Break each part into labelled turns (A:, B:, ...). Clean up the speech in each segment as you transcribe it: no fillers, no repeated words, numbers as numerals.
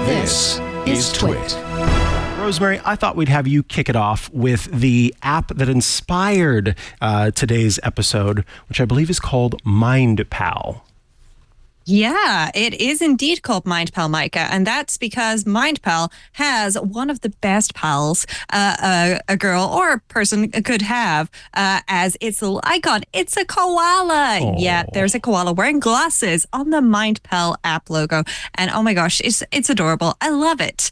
A: This is TWiT.
B: Rosemary, I thought we'd have you kick it off with the app that inspired today's episode, which I believe is called MindPal.
C: Yeah, it is indeed called MindPal, Mikah, and that's because MindPal has one of the best pals a girl or a person could have as its little icon. It's a koala.
B: Aww.
C: Yeah, there's a koala wearing glasses on the MindPal app logo, and oh my gosh, it's adorable. I love it.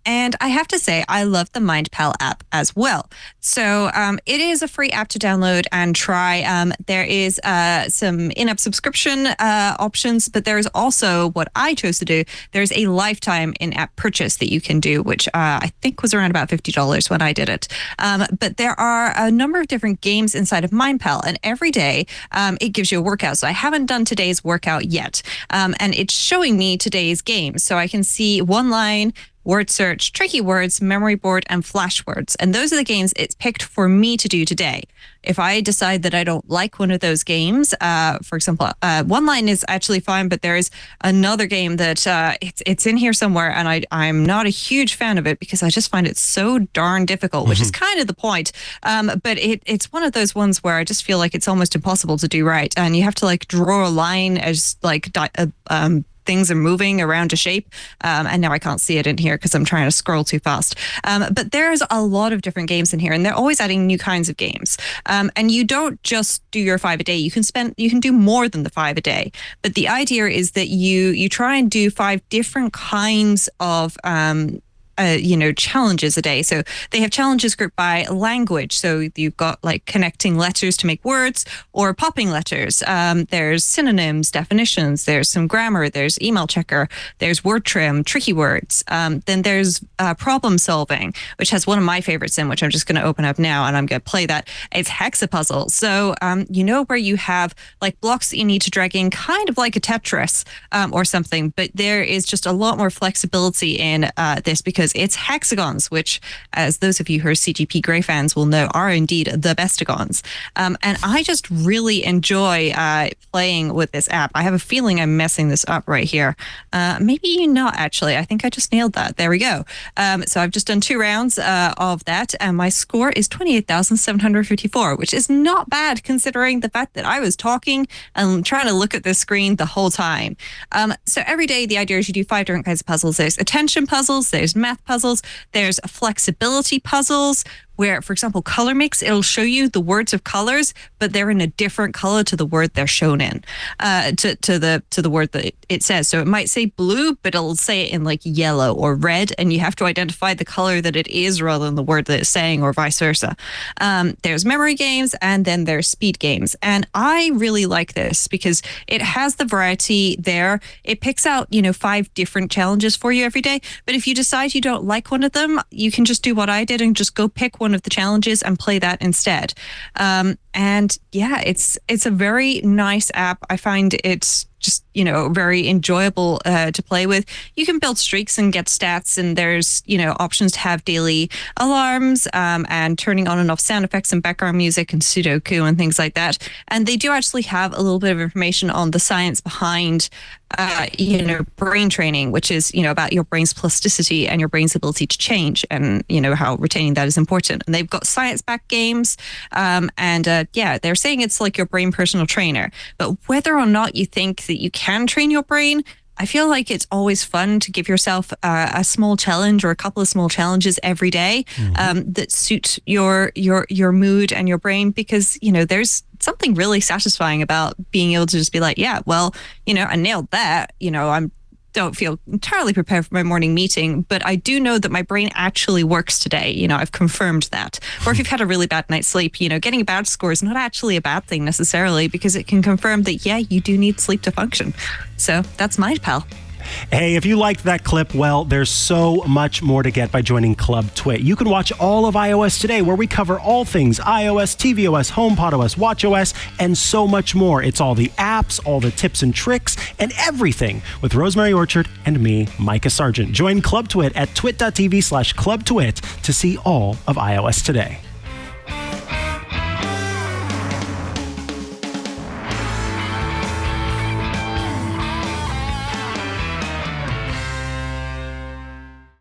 C: And I have to say, I love the MindPal app as well. So it is a free app to download and try. There is some in-app subscription options, but there is also what I chose to do. There's a lifetime in-app purchase that you can do, which I think was around about $50 when I did it. But there are a number of different games inside of MindPal, and every day it gives you a workout. So I haven't done today's workout yet, and it's showing me today's games. So I can see one line, word search, tricky words, memory board, and flash words. And those are the games it's picked for me to do today. If I decide that I don't like one of those games, for example, one line is actually fine, but there is another game that it's in here somewhere, and I'm not a huge fan of it because I just find it so darn difficult, which is kind of the point. But it's one of those ones where I just feel like it's almost impossible to do right, and you have to like draw a line as like things are moving around a shape, and now I can't see it in here because I'm trying to scroll too fast. But there's a lot of different games in here, and they're always adding new kinds of games. And you don't just do your 5 a day. You can do more than the 5 a day. But the idea is that you try and do 5 different kinds of challenges a day. So they have challenges grouped by language. So you've got like connecting letters to make words or popping letters. There's synonyms, definitions. There's some grammar. There's email checker. There's word trim, tricky words. Then there's problem solving, which has one of my favorites in, which I'm just going to open up now and I'm going to play that. It's hexapuzzle. So where you have like blocks that you need to drag in, kind of like a Tetris or something, but there is just a lot more flexibility in this because it's hexagons, which, as those of you who are CGP Grey fans will know, are indeed the bestigons. And I just really enjoy playing with this app. I have a feeling I'm messing this up right here. Maybe not, actually. I think I just nailed that. There we go. So I've just done 2 rounds of that, and my score is 28,754, which is not bad considering the fact that I was talking and trying to look at this screen the whole time. So every day, the idea is you do 5 different kinds of puzzles. There's attention puzzles, there's math puzzles, there's flexibility puzzles, where, for example, color mix, it'll show you the words of colors, but they're in a different color to the word they're shown in, to the word that it says. So it might say blue, but it'll say it in like yellow or red, and you have to identify the color that it is rather than the word that it's saying, or vice versa. There's memory games, and then there's speed games. And I really like this because it has the variety there. It picks out, 5 different challenges for you every day. But if you decide you don't like one of them, you can just do what I did and just go pick one of the challenges and play that instead. And yeah, it's a very nice app. I find it's just, very enjoyable to play with. You can build streaks and get stats, and there's, options to have daily alarms and turning on and off sound effects and background music and Sudoku and things like that. And they do actually have a little bit of information on the science behind brain training, which is, about your brain's plasticity and your brain's ability to change, and, how retaining that is important. And they've got science-backed games, they're saying it's like your brain personal trainer. But whether or not you think that you can train your brain, I feel like it's always fun to give yourself a small challenge or a couple of small challenges every day that suit your mood and your brain, because, there's something really satisfying about being able to just be like, yeah, well, I nailed that. I don't feel entirely prepared for my morning meeting, but I do know that my brain actually works today. I've confirmed that. Or if you've had a really bad night's sleep, getting a bad score is not actually a bad thing necessarily, because it can confirm that, yeah, you do need sleep to function. So that's MindPal.
B: Hey, if you liked that clip, well, there's so much more to get by joining Club TWiT. You can watch all of iOS Today, where we cover all things iOS, tvOS, HomePodOS, watchOS, and so much more. It's all the apps, all the tips and tricks, and everything with Rosemary Orchard and me, Mikah Sargent. Join Club TWiT at twit.tv/clubtwit to see all of iOS Today.